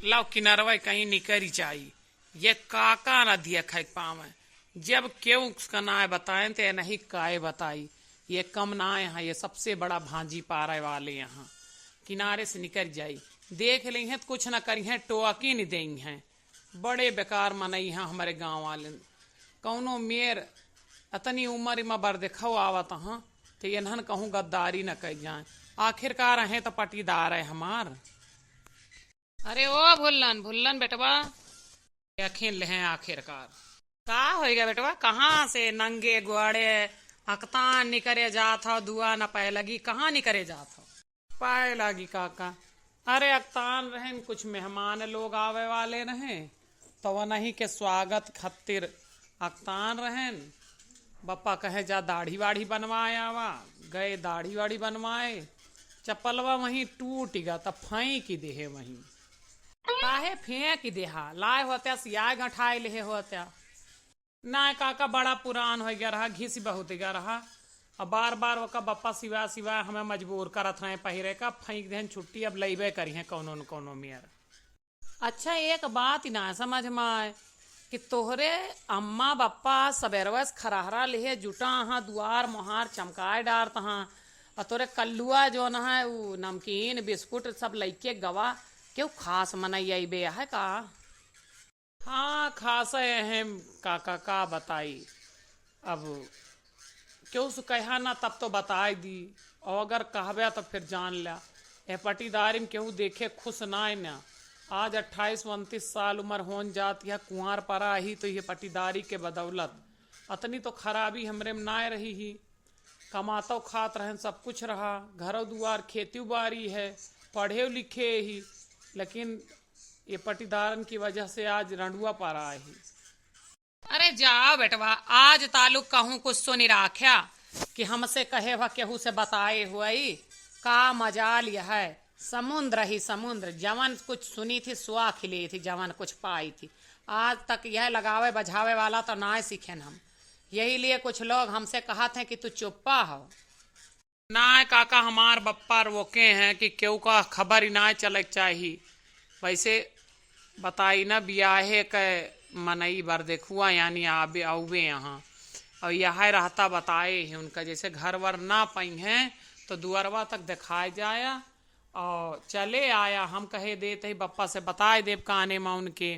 लाओ किनारवा कहीं निकरी चाहिए। ये काका न दिया खाए पावे, जब क्यों उसका ना बताएं तो नहीं काय बताई। ये कम ना यहाँ, ये सबसे बड़ा भांजी पारे वाले यहाँ किनारे से निकल जाई। देख ली है तो कुछ न करी है, टोकी नहीं देंगे हैं। बड़े बेकार मनई हैं हमारे गांव वाले। कौनो मेर अतनी उम्र में बर देखो आवत हाँ, तो ये नहन कहूँ गद्दारी न कर जाए। आखिरकार है तो पटीदार है हमार। अरे ओ भुल्लन भुल्लन बेटवा, अखिन ले हैं आखिरकार। का होएगा बेटवा, कहाँ से नंगे गुआड़े हकतान निकरे जात हो, दुआ न पाए लगी, कहाँ निकरे जात हो? पाए लगी काका, अरे अकतान रहें, कुछ मेहमान लोग आवे वाले रहें तो वह नहीं के स्वागत खातिर अकतान रहें। बप्पा कहे जा दाढ़ी वाढ़ी बनवाए आवा, गए दाढ़ी वाढ़ी बनवाए, चप्पलवा वहीं टूट गया तब फेंक ही दे वहीं। काहे फेंक देहा, लाए होत्या सियाय गठाए ले होत्या ना। काका बड़ा पुरान हो गया रहा, घिस बहुत गया रहा, अब बार बार वो बप्पा सिवा सिवा हमें मजबूर करत रहे पहिरे का, फेंक देन छुट्टी अब लेबे करी है कौनो न कौनो मेयर। अच्छा एक बात ना समझ में आए कि तोहरे अम्मा बप्पा सबेरवस खराहरा ले जुटा हाँ, दुआर मोहार चमकाए डारत हाँ, और तोरे कल्लुआ जो न है वो नमकीन बिस्कुट सब लइके गवा क्यों खास मनई बे है का? हाँ खास है काका, का बताई अब क्यों सु कहा ना तब तो बताए दी, और अगर कहबे तो फिर जान लिया। ए पटीदारी में केहू देखे खुश ना है ना। आज 28-29 साल उम्र होन जाती है, कुंवर परा ही तो ये पटीदारी के बदौलत अतनी तो खराबी हमरे में ना रही ही। कमातो खात रहें, सब कुछ रहा, घरों दुआर खेती बाड़ी है, पढ़े लिखे ही, लेकिन ये पटीदारन की वजह से आज रंडुआ पारा ही। अरे जाओ बेटवा, आज तालुक कहूँ कुछ सुनी राख्या कि हमसे कहे वह केहू से बताए हुई का मजाल यह है। समुद्र ही समुद्र, जवन कुछ सुनी थी सुआ खिली थी, जवन कुछ पाई थी। आज तक यह लगावे बझावे वाला तो ना सीखेन हम, यही लिए कुछ लोग हमसे कहा थे कि तू चुप्पा हो। ना काका, हमार बप्पा रोके हैं कि क्यों का खबर ही ना चले चाहिए। वैसे बताई ना ब्याहे के मनई बर देखुआ यानी आबे आउबे यहाँ, और यह रहता बताए ही उनका जैसे घर वर ना पाई हैं तो दुआरवा तक दिखाए जाया और चले आया। हम कहे देते ही बप्पा से बताए देव काने में उनके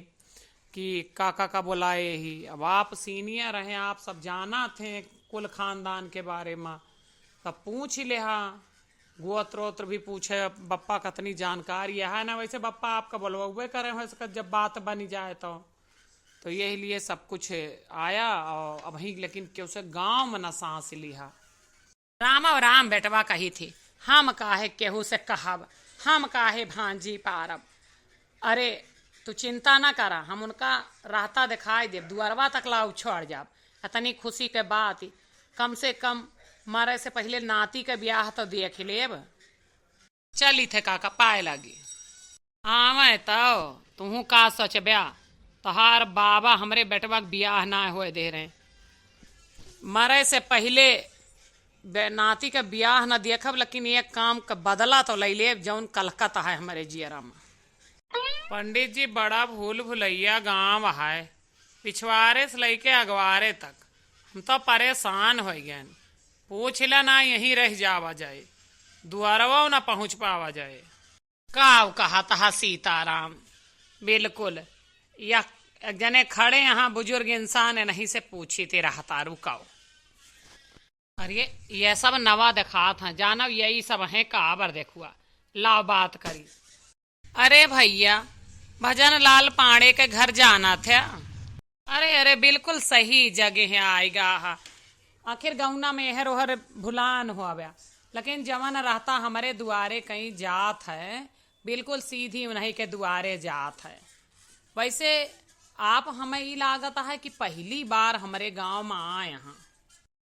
कि काका का बुलाए ही। अब आप सीनियर हैं, आप सब जाना थे कुल खानदान के बारे में, तब पूछ ले हाँ, गोत्रोत्र भी पूछे बप्पा कतनी जानकारी है ना। वैसे बप्पा आपका बुलवावे करे हो सक जब बात बनी जाए तो यही लिए सब कुछ आया। और अब ही लेकिन क्यों से गांव में न सांस लिहा। राम और राम बेटवा कही थी, हम काहे केहू से कहब, हम काहे भांजी पारब। अरे तू चिंता ना करा, हम उनका राहता दिखाई दे, दुआरवा तक लाऊ छोड़ जाब। इतनी खुशी के बात, कम से कम मारे से पहले नाती के ब्याह तो देख लेब। चली थे काका पाए लगी। आवे तो तू का सोच ब्याह, तोहार बाबा हमरे बेटवा के ब्याह ना होए दे रहे। मरे से पहले नाती के ब्याह न देखब, लेकिन एक काम का बदला तो ले ले जौन कलकत्ता है हमारे जियरा में। पंडित जी बड़ा भूल भुलैया गांव है, पिछवाड़े से लेके अगवारे तक हम तो परेशान हो गए। पूछ ला ना यहीं रह जावा जाए, दुआरवा न पहुंच पावा जाए। काव कहा तहा सीताराम, बिल्कुल यह जने खड़े यहाँ बुजुर्ग इंसान है, नहीं से पूछी ते रहता रुकाओ। अरे ये सब नवा दिखा था, जानव यही सब है काबर देखुआ, लाओ बात करी। अरे भैया भजन लाल पांडे के घर जाना था। अरे अरे बिल्कुल सही जगह है आएगा। आखिर गौना में एहर ओहर भुलान हुआ गया, लेकिन जवन रहता हमारे दुआरे कहीं जात है, बिल्कुल सीधी उन्हीं के दुआरे जात है। वैसे आप हमें ये लागत है कि पहली बार हमारे गांव में आए यहाँ।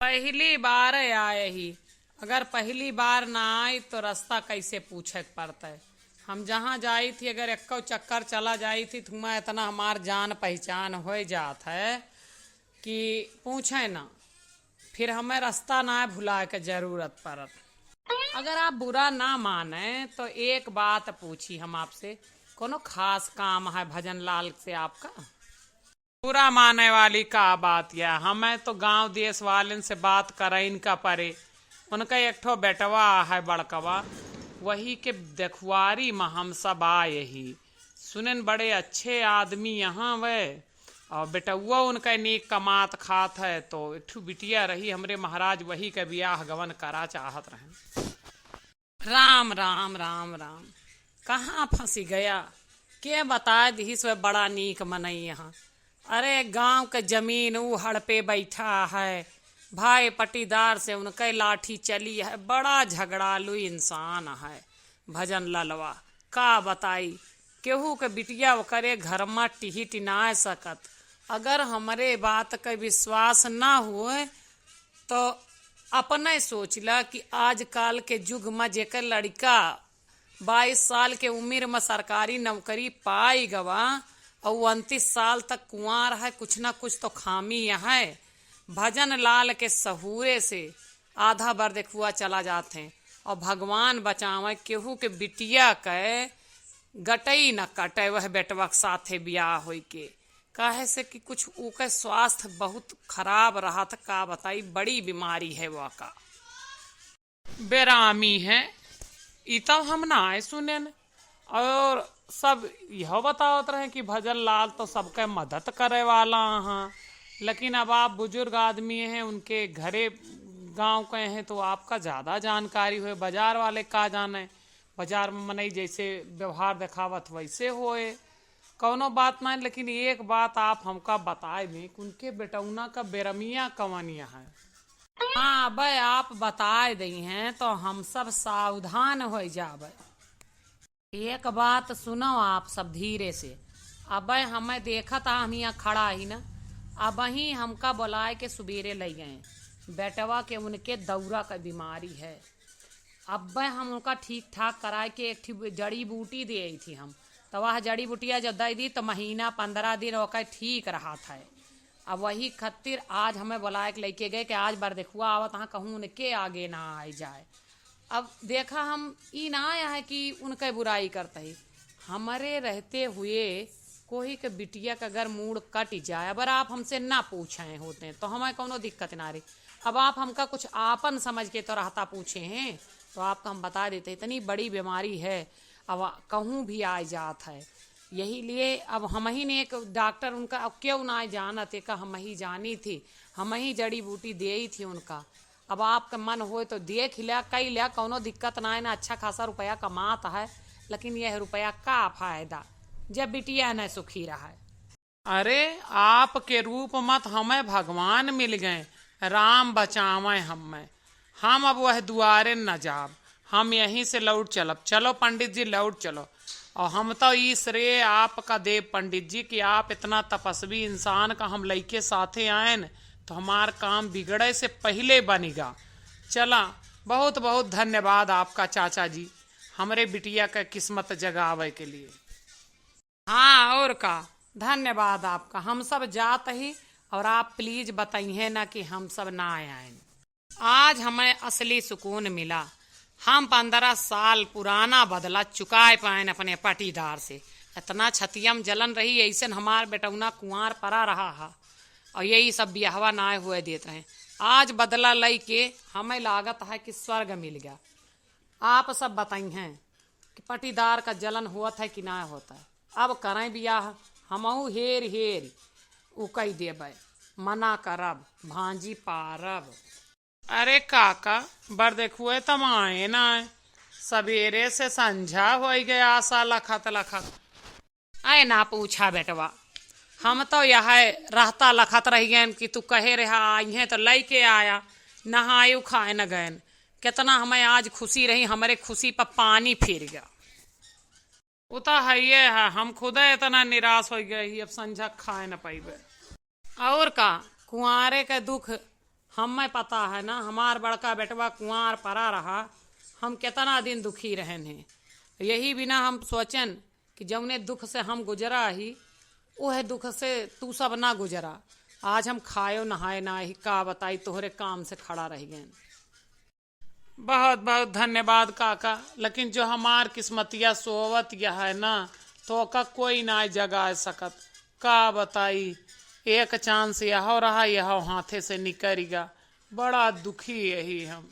पहली बार आए ही, अगर पहली बार ना आए तो रास्ता कैसे पूछे पड़ता है। हम जहाँ जाई थी अगर एक चक्कर चला जाई थी तो मैं इतना हमार जान पहचान हो जात है कि पूछे ना, फिर हमें रास्ता ना भुला के जरूरत पड़त। अगर आप बुरा ना माने तो एक बात पूछी हम आपसे, कोनो खास काम है भजन लाल से आपका? पूरा माने वाली का बात यह, हमें तो गांव देश वाले से बात कर इनका परे। उनका एक ठो बेटवा है बड़कवा, वही के देखवारी में हम सब आए ही। सुनन बड़े अच्छे आदमी यहाँ वे, और बेटुआ उनका नीक कमात खात है। तो एक ठो बिटिया रही हमरे महाराज, वही के बियाह गवन करा चाहत रहे। राम राम राम राम, कहाँ फंसी गया? के बताए दी से बड़ा नीक मनई यहाँ। अरे गांव के जमीन ऊ हड़पे बैठा है, भाई पटीदार से उनके लाठी चली है, बड़ा झगड़ालू इंसान है भजन ललवा। का बताई, केहू के बिटिया करे घर में टिही टिनाए सकत। अगर हमरे बात का विश्वास ना हुए तो अपने सोचला कि आजकल के युग में जेकर लड़का 22 साल के उम्र में सरकारी नौकरी पाई गवा और 29 साल तक कुंवार है, कुछ ना कुछ तो खामी है। भजन लाल के सहूरे से आधा बार देखुआ चला जाते हैं, और भगवान बचावे केहू के बिटिया के गटई न कटे वह बेटवा के साथे बियाह होई के। काहे से कि कुछ उके स्वास्थ्य बहुत खराब रहा था। का बताई, बड़ी बीमारी है वह का, बेरामी है। इतना हम ना आए सुने न। और सब यह बतावत रहे कि भजन लाल तो सबके मदद करे वाला हाँ, लेकिन अब आप बुजुर्ग आदमी हैं, उनके घरे गांव के हैं तो आपका ज्यादा जानकारी हुए। बाजार वाले का जाने, बाजार में मनई जैसे व्यवहार दिखावत वैसे होए, कौनो बात नहीं। लेकिन एक बात आप हमका बताए भी, उनके बेटौना का बेरमिया कवनिया है। हाँ अब आप बताए दी हैं तो हम सब सावधान हो जावे। एक बात सुनो आप सब धीरे से। अब हमें देखा था, हम यहाँ खड़ा ही ना, अब ही हमका बुलाए के सुबेरे ले गए। बेटवा के उनके दौरा का बीमारी है। अब हम उनका ठीक ठाक कराए के एक जड़ी बूटी दे थी हम, तो वह जड़ी बूटिया जब दे दी तो महीना 15 दिन होकर ठीक रहा था। अब वही खातिर आज हमें बुलाए के लेके गए कि आज बार देखुआ आवत हाँ, कहूँ उनके आगे ना आए जाए। अब देखा हम ई ना आया है कि उनके बुराई करते ही, हमारे रहते हुए कोई के बिटिया का अगर मूड कट जाए, अगर आप हमसे ना पूछे होते तो हमें कोनो दिक्कत ना रही। अब आप हमका कुछ आपन समझ के तो रहता पूछे हैं तो आपको हम बता देते इतनी बड़ी बीमारी है, अब कहूँ भी आ जात है। यही लिए अब हम ही ने एक डॉक्टर उनका, अब क्यों ना जानते का हम ही जानी थी, हम ही जड़ी बूटी दे ही थी उनका। अब आपका मन हो तो देख लिया, कई लिया, कोनो दिक्कत ना है ना, अच्छा खासा रुपया कमाता है। लेकिन यह रुपया का फायदा जब बिटिया न सुखी रहा है। अरे आपके रूप मत हमें भगवान मिल गए, राम बचावे हमें। हम अब वह दुआरे न जाब, हम यहीं से लौट चलब। चलो पंडित जी लौट चलो। और हम तो ई श्रेय आपका देव पंडित जी कि आप इतना तपस्वी इंसान का हम लइके साथे आए न, तो हमार काम बिगड़े से पहले बनेगा। चला, बहुत बहुत धन्यवाद आपका चाचा जी, हमरे बिटिया का किस्मत जगावे के लिए। हाँ और का धन्यवाद आपका, हम सब जात ही। और आप प्लीज बताइए ना कि हम सब ना आए। आज हमें असली सुकून मिला। हम 15 साल पुराना बदला चुकाए पाए अपने पटीदार से। इतना छतियम जलन रही, ऐसे हमार बेटौना कुंवार परा रहा है और यही सब बियाहवा ना हुए देते रहे। आज बदला लई के हमें लागत है कि स्वर्ग मिल गया। आप सब बताइए कि पटीदार का जलन हुआ था कि ना होता है। अब करें बियाह, हमहू हेर हेर उकई देबै, मना करब, भांजी पारब। अरे काका बर देखुए तम आए ना, सवेरे से संझा हो गया, आशा लखत लखत। आए ना पूछा बेटवा, हम तो यह रहता लखत रह गए कि तू कहे रहा आई है तो लई के आया, नहाए खाए न गए। कितना हमें आज खुशी रही, हमारे खुशी पर पानी फिर गया। उता है ये है, हम खुद इतना निराश हो गए, अब संझा खाए न पाइबे। और का कुंवारे के दुख हमें पता है ना, हमार बड़का बेटवा कुंवार परा रहा, हम कितना दिन दुखी रहन हैं। यही बिना हम सोचन कि जौने दुख से हम गुजरा ही वह दुख से तू सब ना गुजरा। आज हम खायो नहाए ना ही, का बताई तोहरे काम से खड़ा रह गए। बहुत बहुत धन्यवाद काका, लेकिन जो हमार किस्मतिया सोवत यह है ना, तो का कोई ना जगा सकत। का बताई, एक चांस यह रहा, यह हाथे से निकल गया। बड़ा दुखी यही हम।